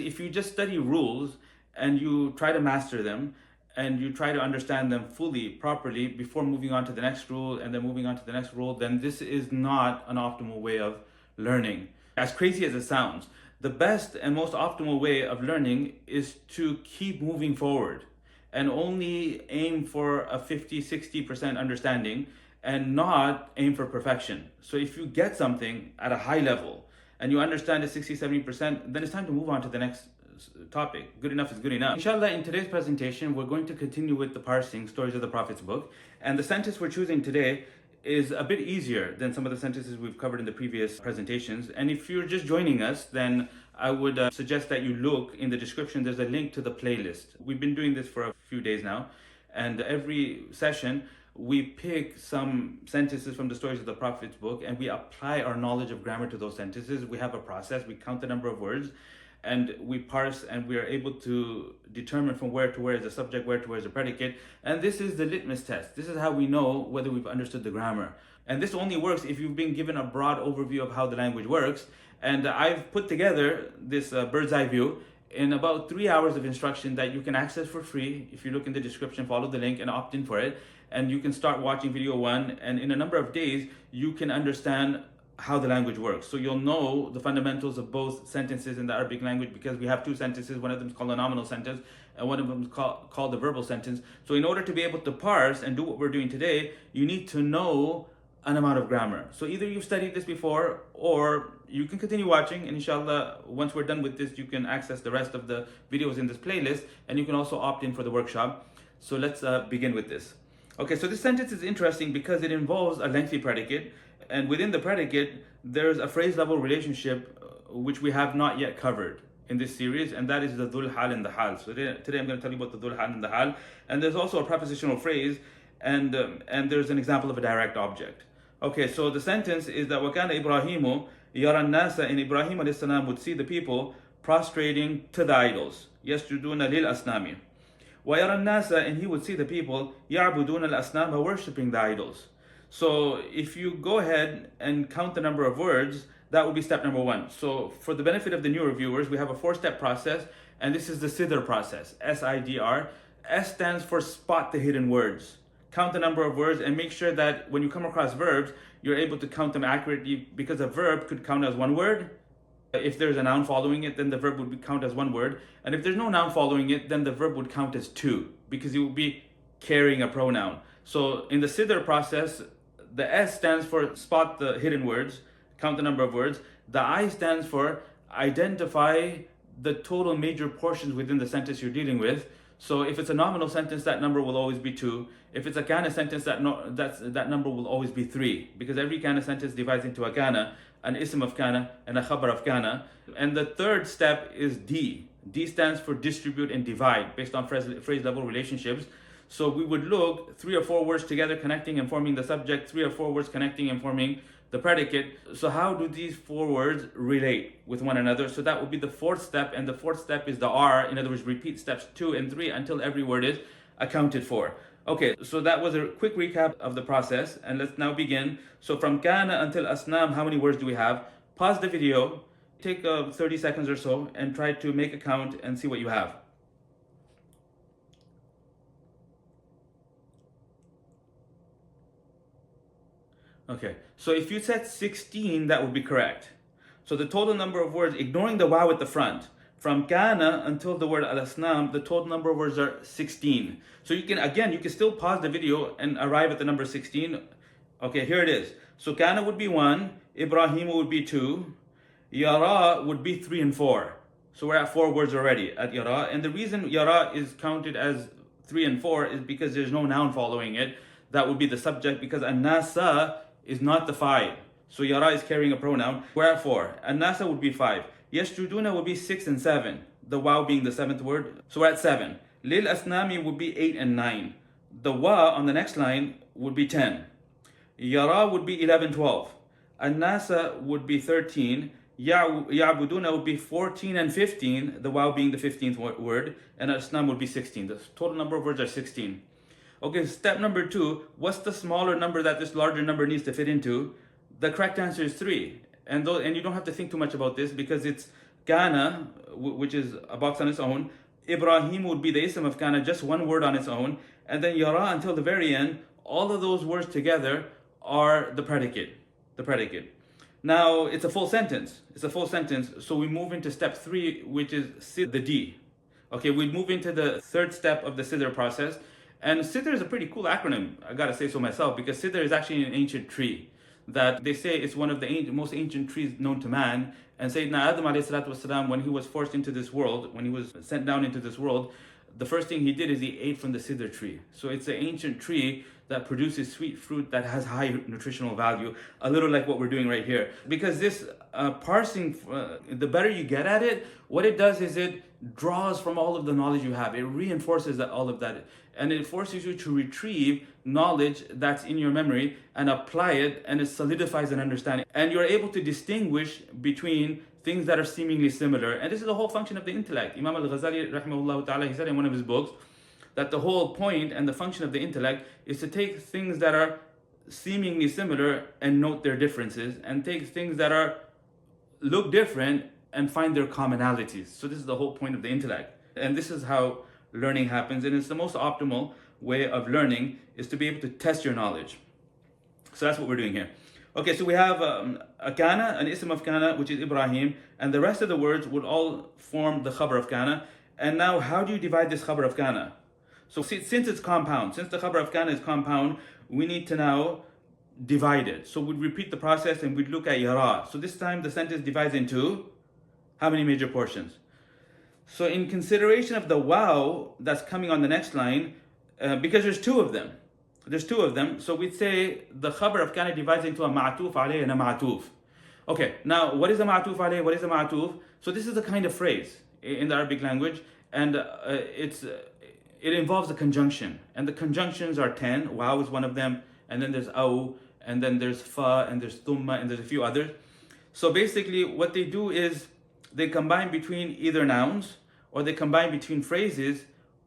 If you just study rules and you try to master them and you try to understand them fully, properly, before moving on to the next rule and then moving on to the next rule, then this is not an optimal way of learning. As crazy as it sounds, the best and most optimal way of learning is to keep moving forward and only aim for a 50-60% understanding and not aim for perfection. So if you get something at a high level and you understand it 60-70%, then it's time to move on to the next topic. Good enough is good enough. Inshallah, in today's presentation, we're going to continue with the parsing, Stories of the Prophet's book. And the sentence we're choosing today is a bit easier than some of the sentences we've covered in the previous presentations. And if you're just joining us, then I would suggest that you look in the description. There's a link to the playlist. We've been doing this for a few days now. And every session, we pick some sentences from the Stories of the Prophet's book and we apply our knowledge of grammar to those sentences. We have a process. We count the number of words and we parse, and we are able to determine from where to where is the subject, where to where is the predicate. And this is the litmus test. This is how we know whether we've understood the grammar. And this only works if you've been given a broad overview of how the language works. And I've put together this bird's eye view in about 3 hours of instruction that you can access for free. If you look in the description, follow the link and opt in for it. And you can start watching video 1, and in a number of days, you can understand how the language works. So you'll know the fundamentals of both sentences in the Arabic language, because we have two sentences. One of them is called a nominal sentence and one of them is called the verbal sentence. So in order to be able to parse and do what we're doing today, you need to know an amount of grammar. So either you've studied this before or you can continue watching, and inshallah, once we're done with this, you can access the rest of the videos in this playlist, and you can also opt in for the workshop. So let's begin with this. Okay, so this sentence is interesting because it involves a lengthy predicate, and within the predicate, there's a phrase level relationship which we have not yet covered in this series, and that is the Dhul Ḥāl and the Ḥāl. So today I'm going to tell you about the Dhul Ḥāl and the Ḥāl, and there's also a prepositional phrase, and there's an example of a direct object. Okay, so the sentence is that وَكَانَ إِبْرَاهِيمُ يَرَى النَّاسَ, and Ibrahim alayhi salam would see the people prostrating to the idols. يَسْجُدُونَ لِلْأَصْنَامِ. وَيَرَى النَّاسَ, and he would see the people يَعْبُدُونَ الْأَصْنَامَ, worshipping the idols. So if you go ahead and count the number of words, that would be step number 1. So for the benefit of the newer viewers, we have a 4-step process, and this is the SIDR process, SIDR. S stands for spot the hidden words. Count the number of words and make sure that when you come across verbs, you're able to count them accurately, because a verb could count as one word. If there's a noun following it, then the verb would count as one word. And if there's no noun following it, then the verb would count as 2, because it would be carrying a pronoun. So in the SIDR process, the S stands for spot the hidden words, count the number of words. The I stands for identify the total major portions within the sentence you're dealing with. So if it's a nominal sentence, that number will always be 2. If it's a kana sentence, that number will always be 3, because every kana sentence divides into a kana, an ism of kana, and a khabar of kana. And the third step is D. D stands for distribute and divide, based on phrase level relationships. So we would look 3 or 4 words together connecting and forming the subject, 3 or 4 words connecting and forming the predicate. So how do these 4 words relate with one another? So that would be the 4th step, and the 4th step is the R. In other words, repeat steps 2 and 3 until every word is accounted for. Okay, so that was a quick recap of the process, and let's now begin. So from kana until asnam, how many words do we have? Pause the video, take 30 seconds or so, and try to make a count and see what you have. Okay, so if you said 16, that would be correct. So the total number of words, ignoring the waw at the front, from kana until the word al-asnam, the total number of words are 16. So you can still pause the video and arrive at the number 16. Okay, here it is. So kana would be 1, Ibrahim would be 2, yara would be 3 and 4. So we're at 4 words already at yara. And the reason yara is counted as 3 and 4 is because there's no noun following it. That would be the subject, because an-nasa is not the 5. So yara is carrying a pronoun. We're at 4. An-nasa would be 5. Yasjuduna would be 6 and 7. The waw being the 7th word. So we're at 7. Lil asnami would be 8 and 9. The wa on the next line would be 10. Yara would be 11, 12. An-nasa would be 13. Ya'buduna would be 14 and 15. The waw being the 15th word. And asnam would be 16. The total number of words are 16. Okay, step number 2, what's the smaller number that this larger number needs to fit into? The correct answer is 3. And you don't have to think too much about this, because it's kana which is a box on its own. Ibrahim would be the ism of kana, just one word on its own. And then yara until the very end, all of those words together are the predicate. The predicate. Now, it's a full sentence. It's a full sentence. So we move into step 3, which is the D. Okay, we move into the third step of the SIDR process. And SIDR is a pretty cool acronym, I gotta say so myself, because SIDR is actually an ancient tree that they say it's one of the most ancient trees known to man. And Sayyidina Adam ﷺ, when he was forced into this world, when he was sent down into this world, the first thing he did is he ate from the SIDR tree. So it's an ancient tree that produces sweet fruit that has high nutritional value, a little like what we're doing right here. Because this parsing, the better you get at it, what it does is it draws from all of the knowledge you have. It reinforces all of that. And it forces you to retrieve knowledge that's in your memory and apply it, and it solidifies an understanding. And you're able to distinguish between things that are seemingly similar. And this is the whole function of the intellect. Imam Al-Ghazālī, rahimahullah ta'ala, he said in one of his books that the whole point and the function of the intellect is to take things that are seemingly similar and note their differences, and take things that are look different and find their commonalities. So this is the whole point of the intellect. And this is how learning happens, and it's the most optimal way of learning, is to be able to test your knowledge. So that's what we're doing here. Okay, so we have a kana, an ism of kana, which is Ibrahim, and the rest of the words would all form the khabar of kana. And now, how do you divide this khabar of kana? So since it's compound, since the khabar of kana is compound, we need to now divide it. So we'd repeat the process and we'd look at yara. So this time the sentence divides into how many major portions? So in consideration of the wow that's coming on the next line, because there's two of them. So we'd say the khabar of kana divides into a Maʿṭūf ʿalayh and a Maʿṭūf. Okay, now what is a Maʿṭūf ʿalayh? What is a Maʿṭūf? So this is a kind of phrase in the Arabic language, and it involves a conjunction. And the conjunctions are 10. Wow is one of them, and then there's aw, and then there's fa, and there's thumma, and there's a few others. So basically what they do is they combine between either nouns, or they combine between phrases,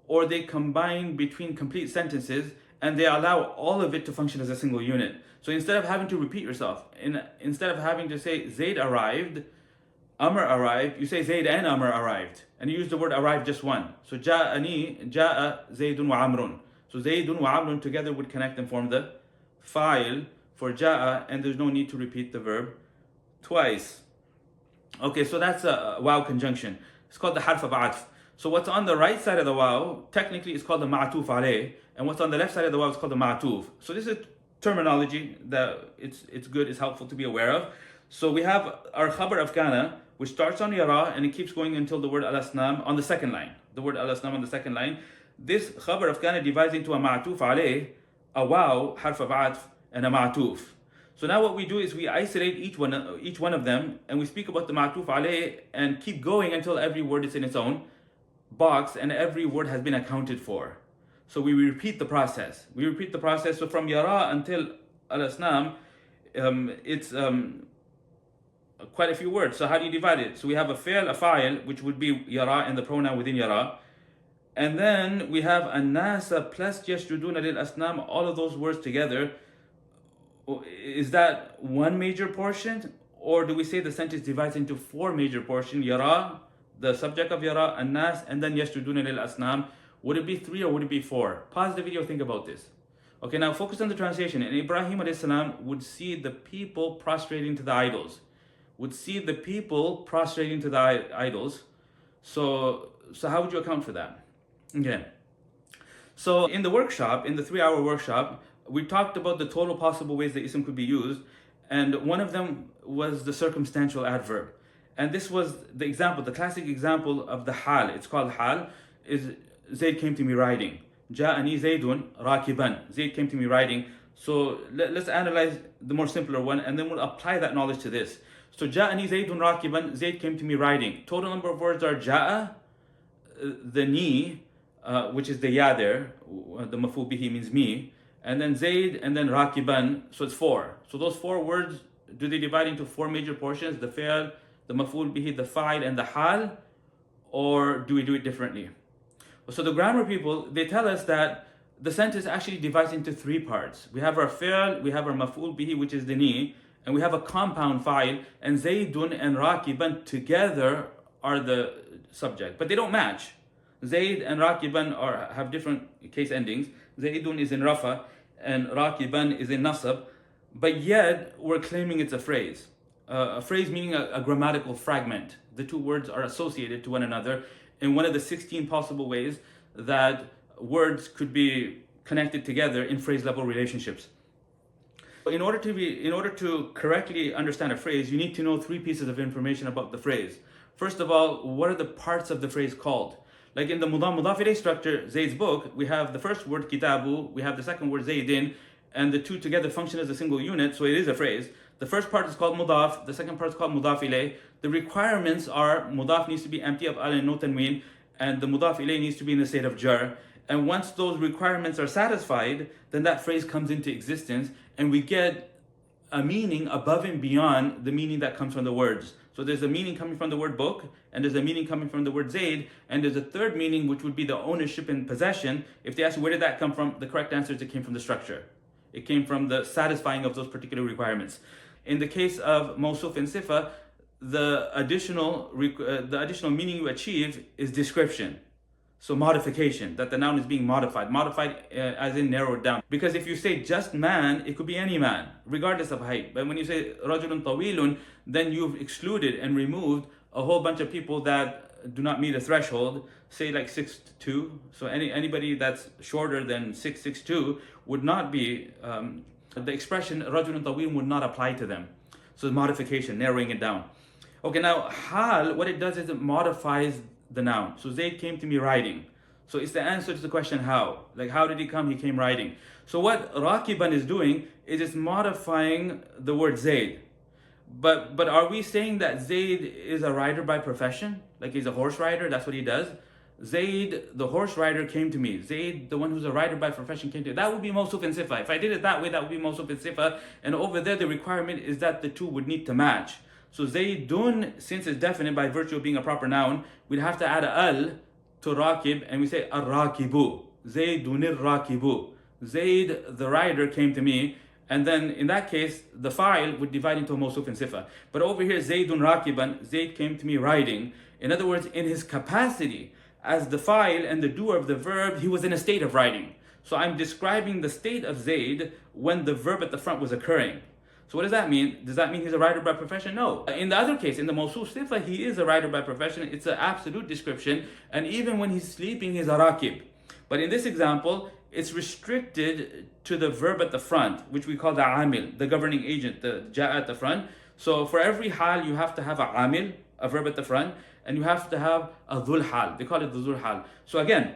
or they combine between complete sentences, and they allow all of it to function as a single unit. So instead of having to repeat yourself, instead of having to say Zayd arrived, Amr arrived, you say Zayd and Amr arrived. And you use the word arrived just one. So Ja'ani, Ja'a Zaydun wa Amrun. So Zaydun wa Amrun together would connect and form the fa'il for Ja'a, and there's no need to repeat the verb twice. Okay, so that's a wow conjunction. It's called the harf of atf. So what's on the right side of the wow, technically it's called the Maʿṭūf ʿalayh, and what's on the left side of the wow is called the Maʿṭūf. So this is terminology that it's good, it's helpful to be aware of. So we have our khabar of kana, which starts on yara and it keeps going until the word al-asnam on the second line. The word al-asnam on the second line. This khabar of kana divides into a Maʿṭūf ʿalayh, a wow, harf of atf, and a Maʿṭūf. So now what we do is we isolate each one of them, and we speak about the Maʿṭūf ʿalayh and keep going until every word is in its own box and every word has been accounted for. So we repeat the process. So from yara until al-asnam, it's quite a few words. So how do you divide it? So we have a fi'l, a fa'il, which would be yara and the pronoun within yara. And then we have an-nasa plus yasjuduna lil-asnam, all of those words together. Is that one major portion? Or do we say the sentence divides into 4 major portions? Yara, the subject of yara, an-nas, and then yasjuduna lil-asnam. Would it be 3 or would it be 4? Pause the video, think about this. Okay, now focus on the translation. And Ibrahim a.s. would see the people prostrating to the idols. So how would you account for that? Okay. So in the workshop, in the 3-hour workshop, we talked about the total possible ways the ism could be used. And one of them was the circumstantial adverb. And this was the example, the classic example of the ḥāl. It's called ḥāl. Is Zayd came to me riding. Ja'ani Zaydun rakiban. Zayd came to me riding. So let's analyze the more simpler one, and then we'll apply that knowledge to this. So Ja'ani Zaydun rakiban. Zayd came to me riding. Total number of words are Ja'a, the ni, which is the ya there. The maf'ul bihi means me. And then Zayd, and then rakiban. So it's 4. So those 4 words, do they divide into 4 major portions? The fi'l, the maf'ul bihi, the fa'il, and the ḥāl? Or do we do it differently? So the grammar people, they tell us that the sentence actually divides into 3 parts. We have our fi'l, we have our maf'ul bihi, which is the ni, and we have a compound fa'il, and Zaydun and rakiban together are the subject, but they don't match. Zayd and Rakiban have different case endings. Zaydun is in Rafa and Rakiban is in Nasab, but yet we're claiming it's a phrase. A phrase meaning a grammatical fragment. The two words are associated to one another in one of the 16 possible ways that words could be connected together in phrase level relationships. In order to correctly understand a phrase, you need to know three pieces of information about the phrase. First of all, what are the parts of the phrase called? Like in the mudaf ilayh structure, Zayd's book, we have the first word kitabu, we have the second word Zaydin, and the two together function as a single unit, so it is a phrase. The first part is called mudaf, the second part is called mudaf ilayh. The requirements are mudaf needs to be empty of al and no tanween, and the mudaf ilayh needs to be in the state of jar. And once those requirements are satisfied, then that phrase comes into existence, and we get a meaning above and beyond the meaning that comes from the words. So there's a meaning coming from the word book, and there's a meaning coming from the word Zayd, and there's a third meaning which would be the ownership and possession. If they ask you where did that come from, the correct answer is it came from the structure. It came from the satisfying of those particular requirements. In the case of Maʿṭūf and Ṣifah, the additional meaning you achieve is description. So modification, that the noun is being modified as in narrowed down. Because if you say just man, it could be any man, regardless of height. But when you say rajulun tawilun, then you've excluded and removed a whole bunch of people that do not meet a threshold, say like 6'2". So anybody that's shorter than 6'2" would not be, the expression rajulun tawilun would not apply to them. So modification, narrowing it down. Okay, now hal, what it does is it modifies the noun. So Zayd came to me riding. So it's the answer to the question how. Like how did he come? He came riding. So what Rakiban is doing is it's modifying the word Zayd. But are we saying that Zayd is a rider by profession? Like he's a horse rider, that's what he does? Zayd, the horse rider, came to me. Zayd, the one who's a rider by profession, came to me. That would be Maʿṭūf and Ṣifah. If I did it that way, that would be Maʿṭūf and Ṣifah. And over there, the requirement is that the two would need to match. So Zaydun, since it's definite by virtue of being a proper noun, we'd have to add al to Rakib, and we say ar-Rakibu. Zaydun ar-Rakibu. Zayd, the rider, came to me. And then in that case, the fa'il would divide into a Maʿṭūf and Ṣifah. But over here, Zaydun Rakiban, Zayd came to me riding. In other words, in his capacity as the fa'il and the doer of the verb, he was in a state of riding. So I'm describing the state of Zayd when the verb at the front was occurring. So what does that mean? Does that mean he's a rider by profession? No. In the other case, in the Maʿṭūf Ṣifah, he is a rider by profession. It's an absolute description. And even when he's sleeping, he's a rakib. But in this example, it's restricted to the verb at the front, which we call the amil, the governing agent, the ja at the front. So for every hal, you have to have a amil, a verb at the front, and you have to have a dhul hal. They call it the dhul hal. So again,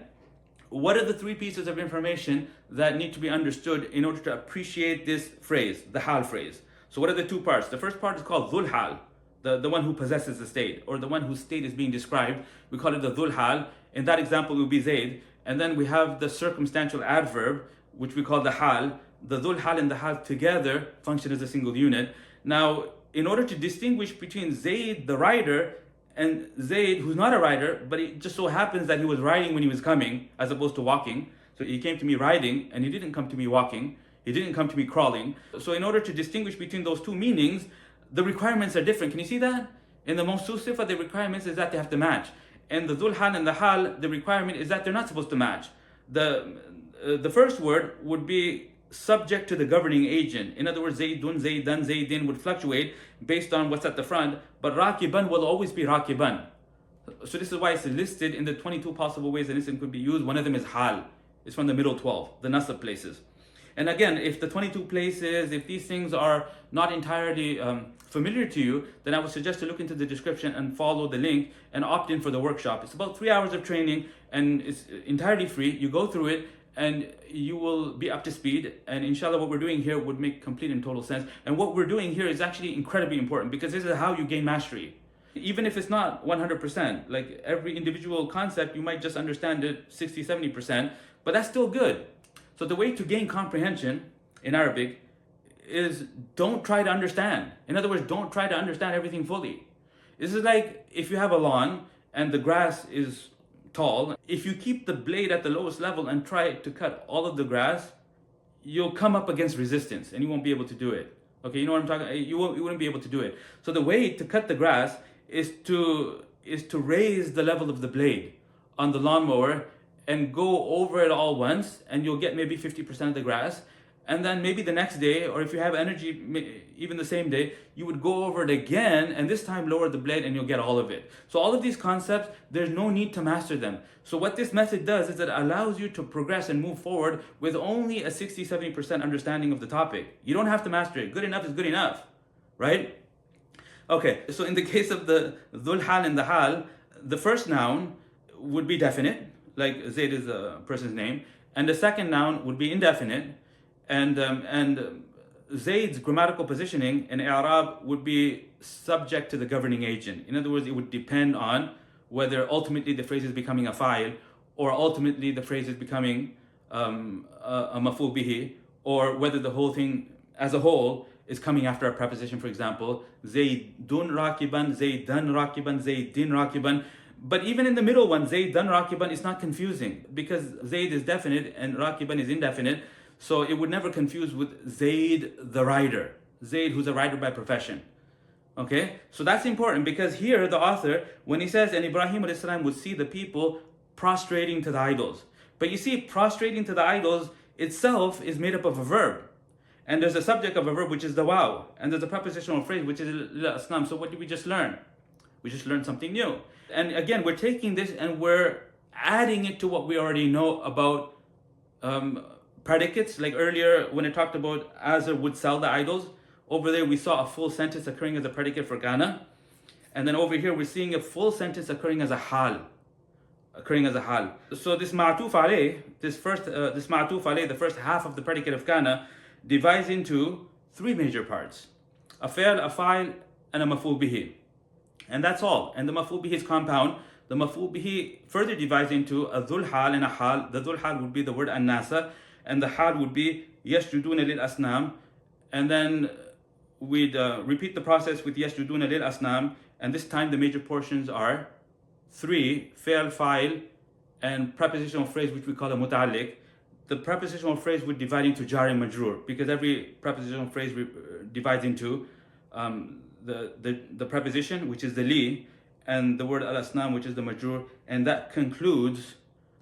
what are the three pieces of information that need to be understood in order to appreciate this phrase, the hal phrase? So what are the two parts? The first part is called Dhul Ḥāl, the one who possesses the state, or the one whose state is being described. We call it the Dhul Ḥāl. In that example, it would be Zayd. And then we have the circumstantial adverb, which we call the hal. The Dhul Ḥāl and the hal together function as a single unit. Now, in order to distinguish between Zayd, the rider, and Zayd, who's not a rider, but it just so happens that he was riding when he was coming, as opposed to walking. So he came to me riding, and he didn't come to me walking. He didn't come to me crawling. So in order to distinguish between those two meanings, the requirements are different. Can you see that? In the Maʿṭūf Ṣifah, the requirements is that they have to match. And the Dhul Ḥāl and the hal, the requirement is that they're not supposed to match. The first word would be subject to the governing agent. In other words, Zaydun, Zaydan, Zaydin would fluctuate based on what's at the front, but Rakiban will always be Rakiban. So this is why it's listed in the 22 possible ways an ism could be used. One of them is hal. It's from the middle 12, the nasab places. And again, if the 22 places, if these things are not entirely familiar to you, then I would suggest to look into the description and follow the link and opt in for the workshop. It's about 3 hours of training and it's entirely free. You go through it and you will be up to speed. And inshallah, what we're doing here would make complete and total sense. And what we're doing here is actually incredibly important because this is how you gain mastery. Even if it's not 100%, like every individual concept, you might just understand it 60, 70%, but that's still good. So the way to gain comprehension in Arabic is don't try to understand. In other words, don't try to understand everything fully. This is like if you have a lawn and the grass is tall, if you keep the blade at the lowest level and try to cut all of the grass, you'll come up against resistance and you won't be able to do it. Okay, you know what I'm talking about? You wouldn't be able to do it. So the way to cut the grass is to is to raise the level of the blade on the lawnmower and go over it all once, and you'll get maybe 50% of the grass. And then maybe the next day, or if you have energy, even the same day, you would go over it again, and this time lower the blade and you'll get all of it. So all of these concepts, there's no need to master them. So what this method does is it allows you to progress and move forward with only a 60-70% understanding of the topic. You don't have to master it. Good enough is good enough, right? Okay, so in the case of the Dhul Ḥāl and the Ḥāl, the first noun would be definite, like Zayd is a person's name, and the second noun would be indefinite, and Zayd's grammatical positioning in i'rab would be subject to the governing agent. In other words, it would depend on whether ultimately the phrase is becoming a fa'il, or ultimately the phrase is becoming a maf'ul bihi, or whether the whole thing as a whole is coming after a preposition. For example, Zaydun rakiban, Zaydan rakiban, Zaydin rakiban. But even in the middle one, Zaydan rakiban, is not confusing because Zayd is definite and rakiban is indefinite. So it would never confuse with Zayd the rider, Zayd who's a rider by profession. Okay, so that's important because here the author, when he says, and Ibrahim alayhi salam would see the people prostrating to the idols. But you see, prostrating to the idols itself is made up of a verb. And there's a subject of a verb, which is the waw. And there's a prepositional phrase, which is l-asnam. So what did we just learn? We just learned something new. And again, we're taking this and we're adding it to what we already know about predicates. Like earlier, when it talked about Azar would sell the idols, over there we saw a full sentence occurring as a predicate for Ghana. And then over here we're seeing a full sentence occurring as a Ḥāl. So this Maʿṭūf ʿalayh, this Maʿṭūf ዐlayh, the first half of the predicate of Ghana, divides into three major parts: a fi'l, a fa'il, and a maf'ul bihi. And that's all. And the maf'ul bihi is compound. The maf'ul bihi further divides into a Dhul Ḥāl and a Ḥāl. The Dhul Ḥāl would be the word an-nasa, and the Ḥāl would be yasjuduna lil asnam. And then we'd repeat the process with yasjuduna lil asnam, and this time the major portions are three: fi'l, fa'il, and prepositional phrase, which we call a muta'alliq. The prepositional phrase would divide into jar and majrur, because every prepositional phrase divides into the preposition, which is the li, and the word al-asnam, which is the majrur, and that concludes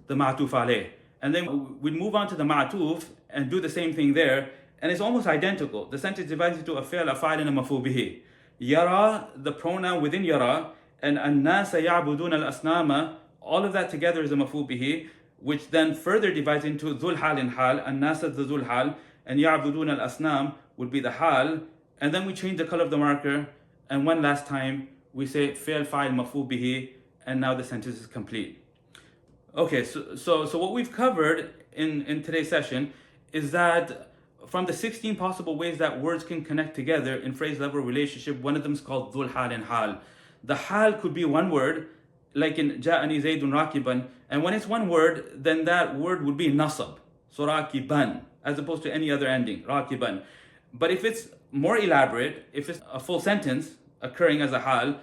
the Maʿṭūf ዐlayh. And then we'd move on to the Maʿṭūf and do the same thing there, and it's almost identical. The sentence divides into a fi'l, a fa'il, and a maf'ul bihi. Yara, the pronoun within yara, and an-nasa ya'buduna al-asnama, all of that together is a maf'ul bihi, which then further divides into Dhul Ḥāl and Ḥāl. An-nasa the Dhul Ḥāl, and ya'buduna al-asnam would be the Ḥāl. And then we change the color of the marker, and one last time we say fi'l, fa'il, maf'ul bihi, and now the sentence is complete. Okay, so what we've covered in today's session is that from the 16 possible ways that words can connect together in phrase level relationship, one of them is called Dhul Ḥāl and Ḥāl. The Ḥāl could be one word, like in Ja'ani Zaydun rakiban, and when it's one word, then that word would be nasab, so rakiban, as opposed to any other ending, rakiban. But if it's more elaborate, if it's a full sentence occurring as a Ḥāl,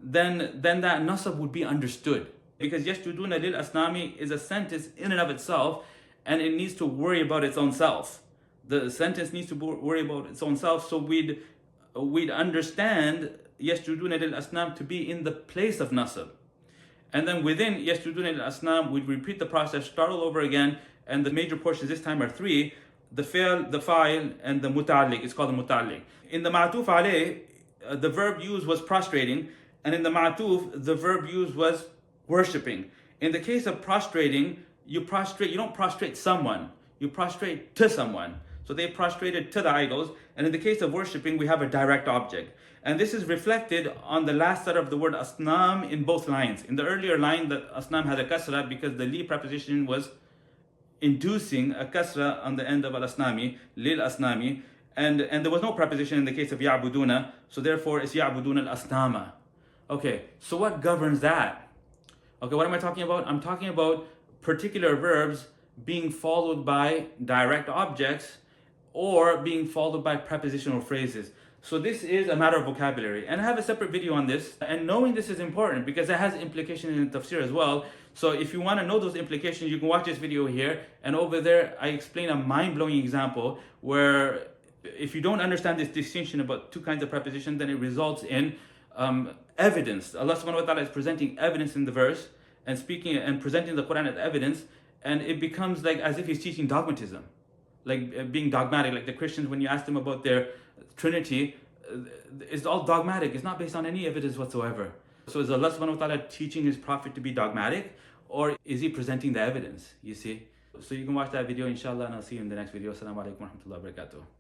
then that nasab would be understood. Because yasjuduna lil asnami is a sentence in and of itself, and it needs to worry about its own self. The sentence needs to worry about its own self, so we'd understand yasjuduna lil asnam to be in the place of nasab. And then within yasjuduna lil asnam, we'd repeat the process, start all over again, and the major portions this time are three: the fi'l, the fa'il, and the muta'alliq. It's called the muta'alliq. In the Maʿṭūf ዐlayh, the verb used was prostrating, and in the Maʿṭūf, the verb used was worshipping. In the case of prostrating, you don't prostrate someone, you prostrate to someone. So they prostrated to the idols. And in the case of worshipping, we have a direct object. And this is reflected on the last letter of the word asnam in both lines. In the earlier line, the asnam had a kasra because the li preposition was inducing a kasra on the end of al-asnami, lil asnami. And there was no preposition in the case of ya'buduna, so therefore it's ya'buduna al-asnama. Okay, so what governs that? Okay, what am I talking about? I'm talking about particular verbs being followed by direct objects or being followed by prepositional phrases. So this is a matter of vocabulary, and I have a separate video on this, and knowing this is important because it has implications in tafsir as well. So if you want to know those implications, you can watch this video here, and over there I explain a mind-blowing example where if you don't understand this distinction about two kinds of preposition, then it results in evidence. Allah subhanahu wa ta'ala is presenting evidence in the verse and speaking and presenting the Quran as evidence, and it becomes like as if he's teaching dogmatism, like being dogmatic. Like the Christians, when you ask them about their Trinity, it's all dogmatic. It's not based on any evidence whatsoever. So is Allah subhanahu wa ta'ala teaching his prophet to be dogmatic, or is he presenting the evidence? You see? So you can watch that video inshallah, and I'll see you in the next video. Assalamu alaikum wa rahmatullahi wa barakatuh.